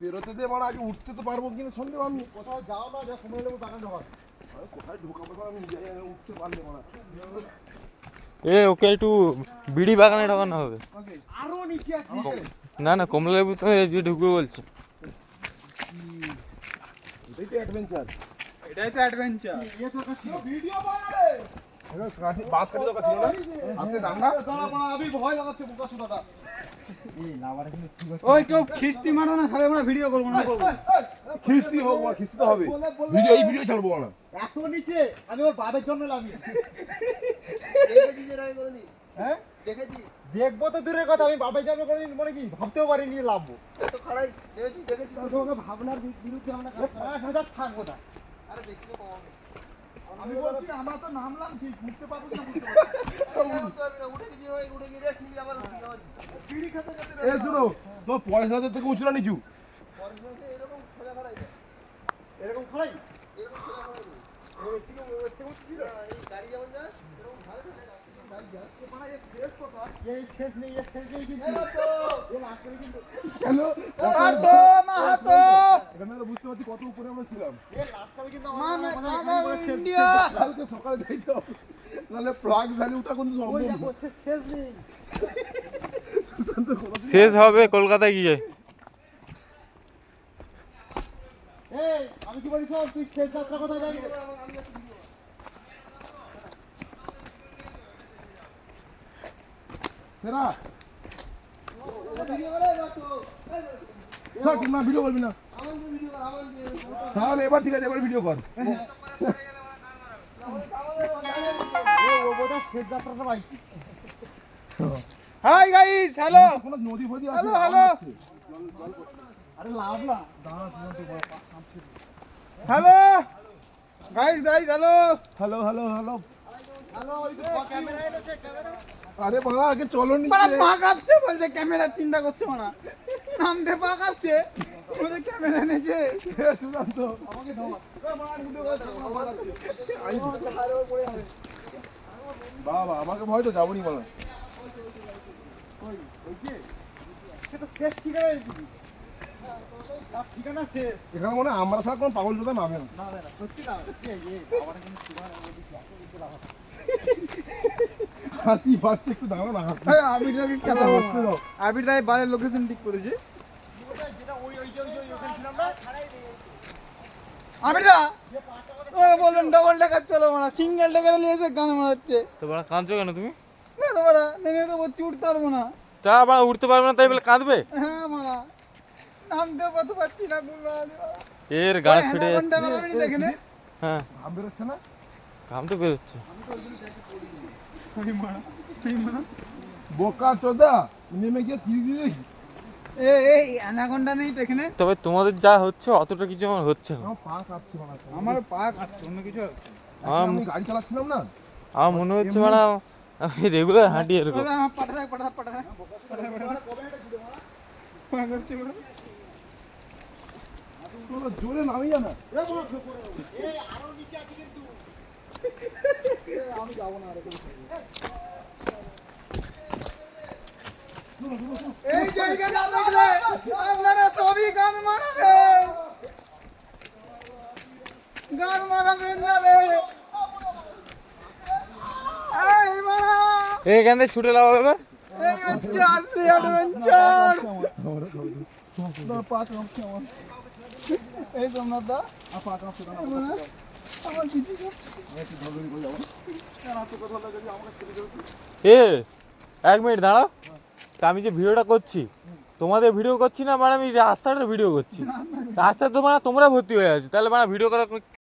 বেরোতে দে মানে আগে উঠতে তো পারবো কিনা সন্দেহ। আমি কোথাও যাও না, যা সময় নেবো টাকা ঢোকার। কোথায় ঢোকাবো আমি যাই না, উঠতে পারলে মানে ওকে একটু বিড়ি বাগানে ঢোকানো হবে। আরো নিচে আছে না না, কমলা লেবু তো ঢুকবে বলছে। এটাই তো অ্যাডভেঞ্চার। এটাই তো অ্যাডভেঞ্চার। ইয়ে তো ছিল ভিডিও বানারে। বাস কাটি দরকার ছিল না, হাতে ডান্ডা দাঁড়া পড়া। আমি ভয় লাগাচ্ছে বোকা ছোটাটা। এই লাভারে কিন্তু ঠিক আছে। ওই কেউ খিস্তি মারো না, তাহলে আমরা ভিডিও করবো না। খিস্তি হোক বা খিস্তি তো হবে, ভিডিও এই ভিডিও ছাড়বো না। এত নিচে আমি ওর বাবার জন্য লামি। দেখেছি যে রাই করেনি। হ্যাঁ দেখেছি, দেখবো তো দূরের কথা, আমি বাবার জন্য করে মনে কি ভাবতেও পারিনি লাভবো। এত খাড়াই দেখেছি দেখেছি। তোকে ভাবনার বিরুদ্ধে আমরা ৫,০০০ থাকবো না। আরে বেশি তো কম হবে। আমি বলছি আমরা তো নামলাম ঠিক, বুঝতে পারবো না। উঠে গিয়ে ভাই, উঠে গিয়ে রেস্ট নিবি আবার বিড়ি খেতে খেতে এ শুনো, তোমার পরের সাথে থেকে উঁচু না নিচু? এরকম খাই এরকম সোজা খাড়াই দেবে। এই গাড়ি যেমন যায় এরকম ভালো গাড়ি যায়। এই শেষ নেই, এর শেষ নেই কিন্তু। এ লাস্ট করে কিন্তু হ্যালো মাহাতো, মাহাতো। এখানে আমরা বুঝতে পারছি কত উপরে আমরা ছিলাম। এ লাস্ট করে কিন্তু মানে আমাদের ইন্ডিয়া। কালকে সকালে যাইতে হবে, নাহলে প্লাগ ভ্যালি উঠা কিন্তু সম্ভব না। শেষ নেই। শেষ হবে কলকাতায় গিয়ে। এই আমি কি বলি শোন, তুই শেষ যাত্রা কোথায় যাবি? সেরা থাক না, ভিডিও করবি না তাহলে। এবার ঠিক আছে, এবার ভিডিও কর। ও বোধহয় শেষ যাত্রাটা ভাই। Hi guys, hello. কোনো নদী ফদী আছে? Hello, hello. আরে লাভ না। Hello guys, hello. Hello hello hello. Hello, ওই তো ক্যামেরা এনেছে, ক্যামেরা। আরে বাবা আগে চলো মারা নিচে। পা কাঁপছে, বলছে ক্যামেরা চিন্তা করছে মারা। নামতে পা কাঁপছে, বলছে ক্যামেরা এনেছে। সুশান্ত আমাকে ধর। বাবা আমাকে ভয় তো যাবনি বলো। ওই যে সে তো শেষ ঠিকানা দিবি। তার ঠিকানা শেষ। এখানে মনে হয় আমরা ছাড়া কোনো পাগল জোদা নামে না। না না না, সত্যি না। আমার কিন্তু ঠিকানা বলি কি লাভ। হাতি বাচ্চা একটু দাঁড়া না। আবির দাকে খেলা করতে দাও। আবির দাই বারের লোকেশন ঠিক করেছে। আবির দা ও বললেন ডবল ডেকার চলো মারা, সিঙ্গেল ডেকার নিয়ে এসে গান মারাচ্ছে। তো বড় কাঁদছো কেন তুমি? না না মারা, নেমে তো বলছি উঠতে পারবো না। তা আবার উঠতে পারবে না তাই বলে কাঁদবে? হ্যাঁ মারা, নামতেও কত পারছি না। এর গাড় ফেটে যাচ্ছে। দেখে নে। হ্যাঁ, ঘাম বেরোচ্ছে না? ঘাম তো বেরোচ্ছে। বোকা চোদা নেমে গিয়ে কি দিয়ে এই অ্যানাকোন্ডা নেই তো এখানে। তবে তোমাদের যা হচ্ছে অতটা কিছু আমার হচ্ছে না। আমার পা কাঁপছে মানে। আমার পা কাটছে, অন্য কিছু হচ্ছে না। আমি গাড়ি চালাচ্ছিলাম না, আমার মনে হচ্ছে মানে আমি রেগুলার হাঁটি এরকম। আমার পাটা থাক, পাটা থাক, পাটা থাক, পাটা থাক, পাটা থাক। পা কাটছে বলে। তোরা জোরে নামি জানা। আমি যাবো না আর কোনো। এই জায়গা না দেখলে আপনারা সবই গান মারাবে, গান মারাবেন না রে। এই মারা, এইখান থেকে ছুটে লাভ এবার। এই হচ্ছে আসলি অ্যাডভেঞ্চার। পা কাঁপছে আমার। এই তোমরা দা পা কাঁপছে না। আমার দিদি আমি একটু ধরে করে যাবো। এক মিনিট দাঁড়াও। তা আমি যে ভিডিওটা করছি, তোমাদের ভিডিও করছি না মানে আমি রাস্তাটার ভিডিও করছি। রাস্তায় তোমরা ভর্তি হয়ে আছো, তাহলে মানে ভিডিও করার